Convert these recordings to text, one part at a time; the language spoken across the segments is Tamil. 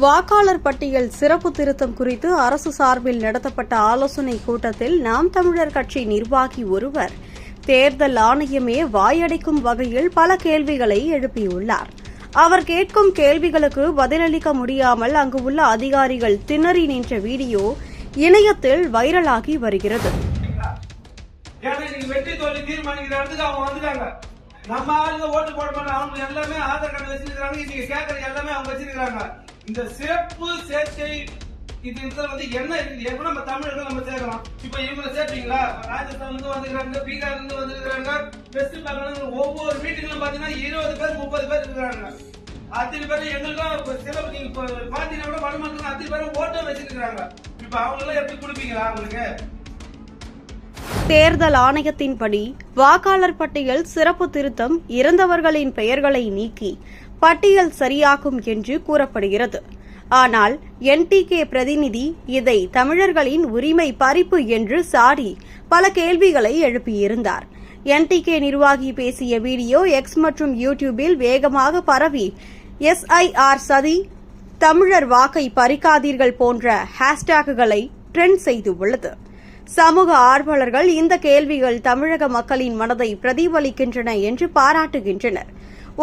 வாக்காளர் பட்டியல் சிறப்பு திருத்தம் குறித்து அரசு சார்பில் நடத்தப்பட்ட ஆலோசனைக் கூட்டத்தில் நாம் தமிழர் கட்சி நிர்வாகி ஒருவர் தேர்தல் ஆணையமே வாயடைக்கும் வகையில் பல கேள்விகளை எழுப்பியுள்ளார். அவர் கேட்கும் கேள்விகளுக்கு பதிலளிக்க முடியாமல் அங்கு உள்ள அதிகாரிகள் திணறி நின்ற வீடியோ இணையத்தில் வைரலாகி வருகிறது. நம்ம ஆளுங்க ஓட்டு போட மாட்டாங்க, அவங்க எல்லாமே ஆதார் கார்டு வச்சிருக்காங்க. நீங்க கேட்கற எல்லாமே அவங்க வச்சிருக்காங்க. இந்த சிறப்பு சேர்க்கை இதுல வந்து என்ன இருக்குது? எப்ப நம்ம தமிழர்கள் நம்ம சேர்க்கலாம். இப்ப இவங்களை சேர்ப்பீங்களா? ராஜஸ்தான் இருந்து வந்துருக்காங்க, பீகார்ல இருந்து வந்துருக்காங்க, வெஸ்ட் பெங்கால் ஒவ்வொரு வீட்டுகளும் பாத்தீங்கன்னா 20 பேர் 30 பேர் இருக்கிறாங்க. அத்தனை பேர் எங்களுக்கும் சிறப்பு நீங்க பாத்தீங்கன்னா கூட வடமாநிலம் அத்தனை பேரும் ஓட்டம் வச்சிருக்காங்க. இப்ப அவங்க எல்லாம் எப்படி கொடுப்பீங்களா அவங்களுக்கு? தேர்தல் ஆணையத்தின்படி வாக்காளர் பட்டியல் சிறப்பு திருத்தம் இறந்தவர்களின் பெயர்களை நீக்கி பட்டியல் சரியாக்கும் என்று கூறப்படுகிறது. ஆனால் என்டிகே பிரதிநிதி இதை தமிழர்களின் உரிமை பறிப்பு என்று சாடி பல கேள்விகளை எழுப்பியிருந்தார். என்டிகே நிர்வாகி பேசிய வீடியோ எக்ஸ் மற்றும் யூடியூபில் வேகமாக பரவி எஸ்ஐஆர் சதி, தமிழர் வாக்கை பறிக்காதீர்கள் போன்ற ஹேஷ்டேக்குகளை ட்ரெண்ட் செய்துள்ளது. சமூக ஆர்வலர்கள் இந்த கேள்விகள் தமிழக மக்களின் மனதை பிரதிபலிக்கின்றன என்று பாராட்டுகின்றனர்.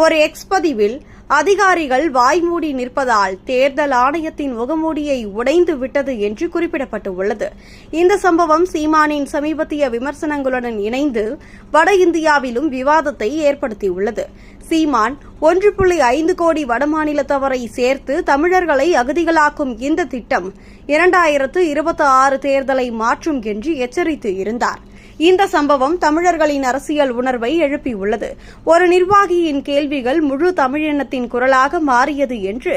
ஒரு எக்ஸ் பதிவில் அதிகாரிகள் வாய்மூடி நிற்பதால் தேர்தல் ஆணையத்தின் முகமூடியை உடைந்து விட்டது என்று குறிப்பிடப்பட்டுள்ளது. இந்த சம்பவம் சீமானின் சமீபத்திய விமர்சனங்களுடன் இணைந்து வட இந்தியாவிலும் விவாதத்தை ஏற்படுத்தியுள்ளது. சீமான் 1.5 கோடி வடமாநிலத்தவரை சேர்த்து தமிழர்களை அகதிகளாக்கும் இந்த திட்டம் 2026 தேர்தலை மாற்றும் என்று எச்சரித்து இருந்தார். இந்த சம்பவம் தமிழர்களின் அரசியல் உணர்வை எழுப்பியுள்ளது. ஒரு நிர்வாகியின் கேள்விகள் முழு தமிழினத்தின் குரலாக மாறியது என்று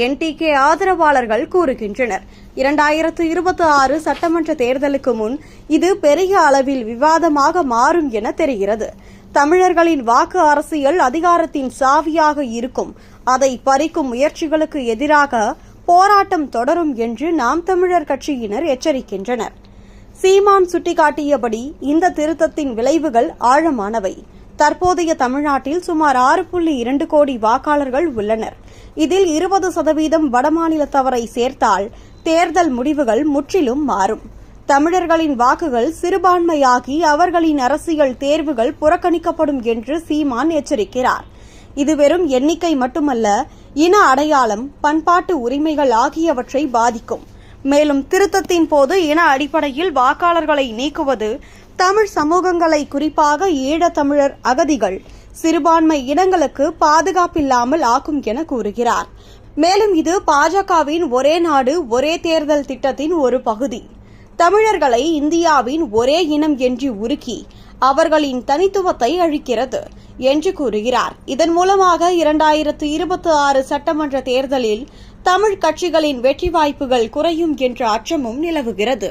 என்டிகே ஆதரவாளர்கள் கூறுகின்றனர். 2026 சட்டமன்ற தேர்தலுக்கு முன் இது பெரிய அளவில் விவாதமாக மாறும் என தெரிகிறது. தமிழர்களின் வாக்கு அரசியல் அதிகாரத்தின் சாவியாக இருக்கும். அதை பறிக்கும் முயற்சிகளுக்கு எதிராக போராட்டம் தொடரும் என்று நாம் தமிழர் கட்சியினர் எச்சரிக்கின்றனர். சீமான் சுட்டிக்காட்டியபடி இந்த திருத்தத்தின் விளைவுகள் ஆழமானவை. தற்போதைய தமிழ்நாட்டில் சுமார் 6.2 கோடி வாக்காளர்கள் உள்ளனர். இதில் 20% வடமாநிலத்தவரை சேர்த்தால் தேர்தல் முடிவுகள் முற்றிலும் மாறும். தமிழர்களின் வாக்குகள் சிறுபான்மையாகி அவர்களின் அரசியல் தேர்வுகள் புறக்கணிக்கப்படும் என்று சீமான் எச்சரிக்கிறார். இது வெறும் எண்ணிக்கை மட்டுமல்ல, இன அடையாளம், பண்பாட்டு உரிமைகள் ஆகியவற்றை பாதிக்கும். மேலும் திருத்தத்தின் போது இன அடிப்படையில் வாக்காளர்களை நீக்குவது தமிழ் சமூகங்களை, குறிப்பாக ஈழத்தமிழர், அகதிகள், சிறுபான்மை இனங்களுக்கு பாதுகாப்பில்லாமல் ஆக்கும் என கூறுகிறார். மேலும் இது பாஜகவின் ஒரே நாடு ஒரே தேர்தல் திட்டத்தின் ஒரு பகுதி. தமிழர்களை இந்தியாவின் ஒரே இனம் என்று உருக்கி அவர்களின் தனித்துவத்தை அழிக்கிறது என்று கூறுகிறார். இதன் மூலமாக 2026 சட்டமன்ற தேர்தலில் தமிழ் கட்சிகளின் வெற்றி வாய்ப்புகள் குறையும் என்ற அச்சமும் நிலவுகிறது.